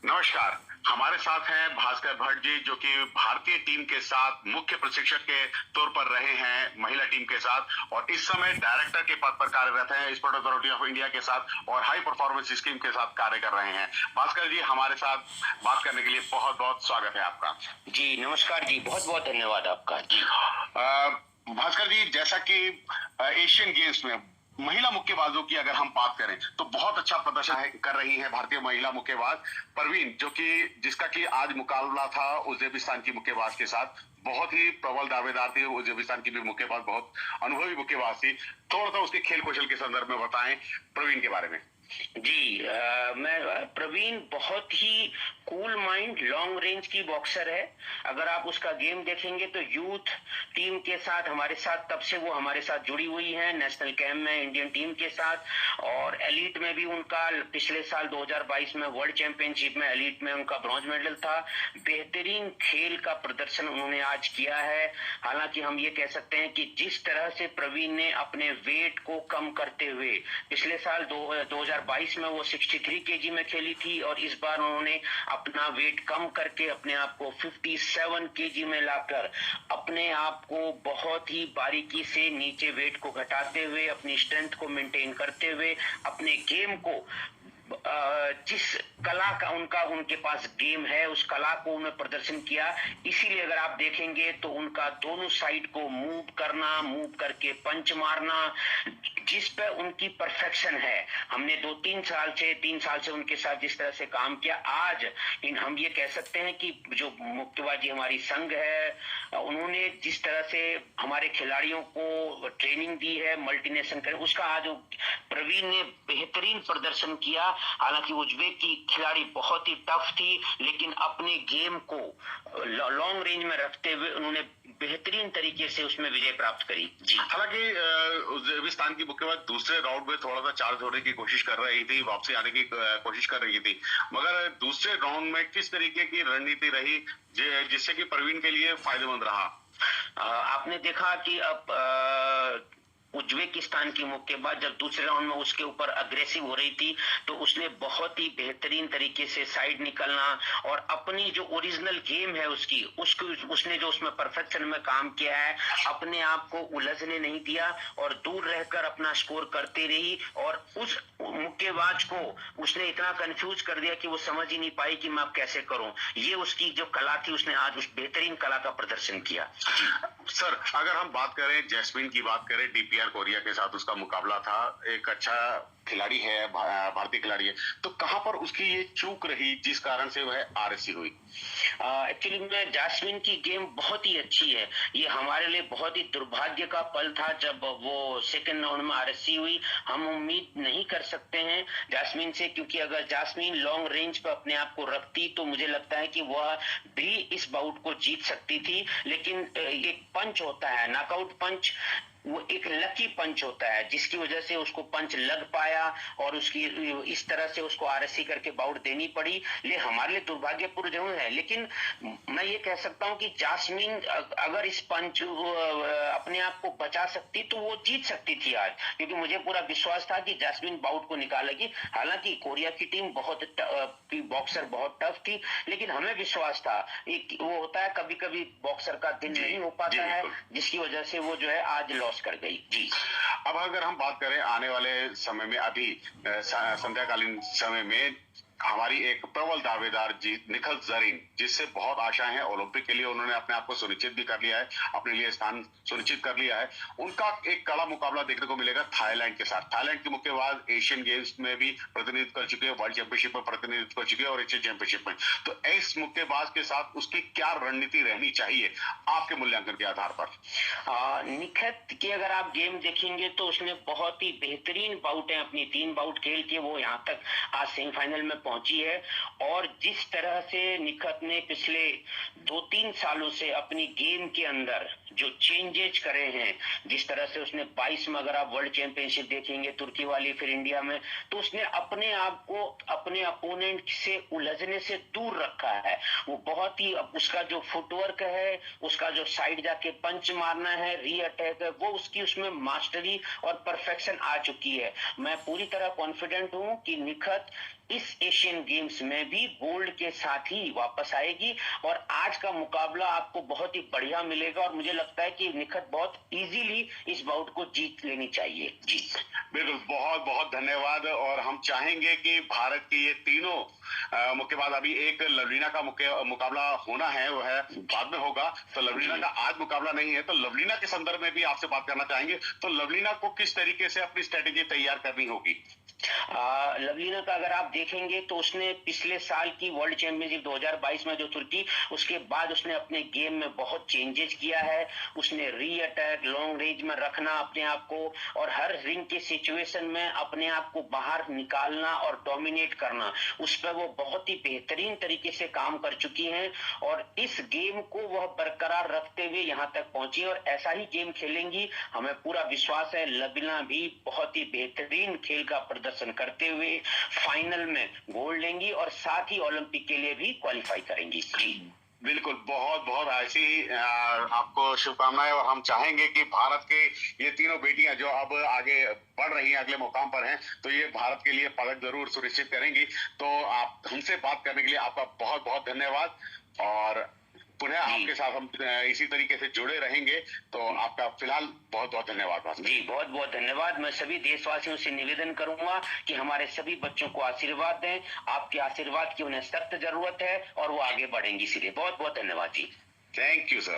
नमस्कार। हमारे साथ हैं भास्कर भट्ट जी, जो कि भारतीय टीम के साथ मुख्य प्रशिक्षक के तौर पर रहे हैं महिला टीम के साथ, और इस समय डायरेक्टर के पद पर कार्यरत हैं स्पोर्ट अथॉरिटी ऑफ इंडिया के साथ, और हाई परफॉर्मेंस स्कीम के साथ कार्य कर रहे हैं। भास्कर जी, हमारे साथ बात करने के लिए बहुत बहुत स्वागत है आपका। जी नमस्कार जी, बहुत बहुत धन्यवाद आपका जी। भास्कर जी, जैसा कि एशियन गेम्स में महिला मुक्केबाजों की अगर हम बात करें तो बहुत अच्छा प्रदर्शन कर रही है भारतीय महिला मुक्केबाज परवीन, जो कि जिसका कि आज मुकाबला था उज्बेकिस्तान की मुक्केबाज के साथ। बहुत ही प्रबल दावेदार थी उज्बेकिस्तान की भी मुक्केबाज, बहुत अनुभवी मुक्केबाज थी। थोड़ा सा उसके खेल कौशल के संदर्भ में बताएं प्रवीण के बारे में। जी मैं प्रवीण बहुत ही कूल माइंड लॉन्ग रेंज की बॉक्सर है। अगर आप उसका गेम देखेंगे तो यूथ टीम के साथ हमारे साथ तब से वो हमारे साथ जुड़ी हुई है, नेशनल कैंप में इंडियन टीम के साथ, और एलीट में भी उनका पिछले साल 2022 में वर्ल्ड चैंपियनशिप में एलीट में उनका ब्रॉन्ज मेडल था। बेहतरीन खेल का प्रदर्शन उन्होंने आज किया है। हालांकि हम ये कह सकते हैं कि जिस तरह से प्रवीण ने अपने वेट को कम करते हुए पिछले साल 2022 में वो 63 केजी में खेली थी, और इस बार उन्होंने अपना वेट कम करके अपने आप को 57 केजी में लाकर अपने आप को बहुत ही बारीकी से नीचे वेट को घटाते हुए अपनी स्ट्रेंथ को मेंटेन करते हुए अपने गेम को जिस कला का उनके पास गेम है उस कला को उन्होंने प्रदर्शन किया। इसीलिए अगर आप देखेंगे तो उनका दोनों साइड को मूव करना, मूव करके पंच मारना, जिस पे उनकी परफेक्शन है। हमने 3 साल से उनके साथ जिस तरह से काम किया, आज हम ये कह सकते हैं कि जो मुक्केबाजी हमारी संघ है, उन्होंने जिस तरह से हमारे खिलाड़ियों को ट्रेनिंग दी है मल्टीनेशनल कर, उसका आज प्रवीण ने बेहतरीन प्रदर्शन किया। हालांकि उज्बेक की खिलाड़ी बहुत ही टफ थी, लेकिन अपने गेम को लॉन्ग रेंज में रखते हुए उन्होंने बेहतरीन तरीके से उसमें विजय प्राप्त करी जी। हालांकि उज्बेकिस्तान की मुक्केबाज दूसरे राउंड में थोड़ा सा चार्ज होने की कोशिश कर रही थी, वापसी आने की कोशिश कर रही थी, मगर दूसरे राउंड में किस तरीके की रणनीति रही जिससे कि प्रवीण के लिए फायदेमंद रहा? आपने देखा कि अब उज्बेकिस्तान की मुक्केबाज जब दूसरे राउंड में उसके ऊपर अग्रेसिव हो रही थी तो उसने बहुत ही बेहतरीन तरीके से साइड निकलना और अपनी जो ओरिजिनल गेम है उसने जो उसमें परफेक्शन में काम किया है, अपने आप को उलझने नहीं दिया और दूर रहकर अपना स्कोर करती रही, और उस मुक्केबाज को उसने इतना कंफ्यूज कर दिया कि वो समझ ही नहीं पाई कि मैं अब कैसे करूं। ये उसकी जो कला थी, उसने आज उस बेहतरीन कला का प्रदर्शन किया। सर, अगर हम बात करें जैस्मिन की, बात करें डीपीआर कोरिया के साथ उसका मुकाबला था, एक अच्छा खिलाड़ी है, भारतीय खिलाड़ी है, तो कहां पर उसकी ये चूक रही जिस कारण से वह आरसी हुई? एक्चुअली में जैस्मिन की गेम बहुत ही अच्छी है। ये हमारे लिए बहुत ही दुर्भाग्य का पल था जब वो सेकंड राउंड में आरसी हुई। हम उम्मीद नहीं कर सकते हैं जैस्मिन से, क्योंकि अगर जैस्मिन लॉन्ग रेंज पर अपने आप को रखती तो मुझे लगता है कि वह भी इस बाउट को जीत सकती थी। लेकिन एक पंच होता है, नॉकआउट पंच, वो एक लकी पंच होता है जिसकी वजह से उसको पंच लग पाया और उसकी इस तरह से उसको आरसी करके बाउट देनी पड़ी। ले हमारे लिए दुर्भाग्यपूर्ण जरूर है, लेकिन मैं ये कह सकता हूं कि जास्मिन अगर इस पंच अपने आप को बचा सकती तो वो जीत सकती थी आज, क्योंकि मुझे पूरा विश्वास था कि जास्मिन बाउट को निकालेगी। हालांकि कोरिया की टीम बॉक्सर बहुत टफ थी, लेकिन हमें विश्वास था। एक वो होता है कभी कभी बॉक्सर का दिन नहीं हो पाता है, जिसकी वजह से वो जो है आज लॉस कर गई जी। अब अगर हम बात करें आने वाले समय में, अभी संध्याकालीन समय में हमारी एक प्रबल दावेदार जी निखत जरीन, जिससे बहुत आशाएं हैं, ओलंपिक के लिए उन्होंने अपने आप को सुनिश्चित भी कर लिया है, अपने लिए स्थान सुनिश्चित कर लिया है। उनका एक कड़ा मुकाबला देखने को मिलेगा थाईलैंड के साथ। थाईलैंड की मुक्केबाज एशियन गेम्स में भी प्रतिनिधित्व कर चुके हैं, वर्ल्ड चैंपियनशिप में प्रतिनिधित्व कर चुके हैं और एशियन चैंपियनशिप में। तो इस मुक्केबाज के साथ उसकी क्या रणनीति रहनी चाहिए आपके मूल्यांकन के आधार पर? निखत की अगर आप गेम देखेंगे तो उसने बहुत ही बेहतरीन बाउट है, अपनी 3 बाउट खेल के वो यहाँ तक आज सेमीफाइनल में पहुंची है। और जिस तरह से निखत ने पिछले 2-3 सालों से अपनी गेम के अंदर जो चेंजेज करे हैं, जिस तरह से उसने 22 में अगर आप वर्ल्ड चैंपियनशिप देखेंगे तुर्की वाली, फिर इंडिया में, तो उसने अपने आप को अपने अपोनेंट से उलझने से दूर रखा है। वो बहुत ही उसका जो फुटवर्क है, उसका जो साइड जाके पंच मारना है, री अटैक है, वो उसकी उसमें मास्टरी और परफेक्शन आ चुकी है। मैं पूरी तरह कॉन्फिडेंट हूं कि निखत इस एशियन गेम्स में भी गोल्ड के साथ ही वापस आएगी और आज का मुकाबला आपको बहुत ही बढ़िया मिलेगा और मुझे लगता है कि निखत बहुत इजीली इस बाउट को जीत लेनी चाहिए। जी बिल्कुल, बहुत बहुत धन्यवाद। और हम चाहेंगे कि भारत के ये तीनों मुक्केबाज, अभी एक लवलीना का मुकाबला होना है, वो है बाद में होगा, तो लवलीना का आज मुकाबला नहीं है, तो लवलीना के संदर्भ में भी आपसे बात करना चाहेंगे। तो लवलीना को किस तरीके से अपनी स्ट्रेटेजी तैयार करनी होगी? लवलीना का अगर आप देखेंगे तो उसने पिछले साल की वर्ल्ड चैंपियनशिप 2022 में जो तुर्की, उसके बाद उसने अपने गेम में बहुत चेंजेस किया है। उसने री अटैक, लॉन्ग रेंज में रखना अपने आप को और हर रिंग के सिचुएशन में अपने आप को बाहर निकालना और डोमिनेट करना, उस पर वो बहुत ही बेहतरीन तरीके से काम कर चुकी हैं और इस गेम को वह बरकरार रखते हुए यहाँ तक पहुंची और ऐसा ही गेम खेलेंगी। हमें पूरा विश्वास है लवलीना भी बहुत ही बेहतरीन खेल का प्रदर्शन करते हुए फाइनल में गोल्ड लेंगी और साथ ही ओलंपिक के लिए भी क्वालिफाई करेंगी। बिल्कुल, बहुत बहुत ऐसी आपको शुभकामनाएं। और हम चाहेंगे कि भारत के ये तीनों बेटियां जो अब आगे बढ़ रही हैं, अगले मुकाम पर हैं, तो ये भारत के लिए पदक जरूर सुनिश्चित करेंगी। तो आप हमसे बात करने के लिए आपका बहुत बहुत धन्यवाद और पुनः आपके साथ हम इसी तरीके से जुड़े रहेंगे। तो आपका फिलहाल बहुत बहुत धन्यवाद भास्कर जी। बहुत बहुत धन्यवाद। मैं सभी देशवासियों से निवेदन करूंगा कि हमारे सभी बच्चों को आशीर्वाद दें। आपके आशीर्वाद की उन्हें सख्त जरूरत है और वो आगे बढ़ेंगी सीधे। बहुत बहुत धन्यवाद जी। Thank you sir.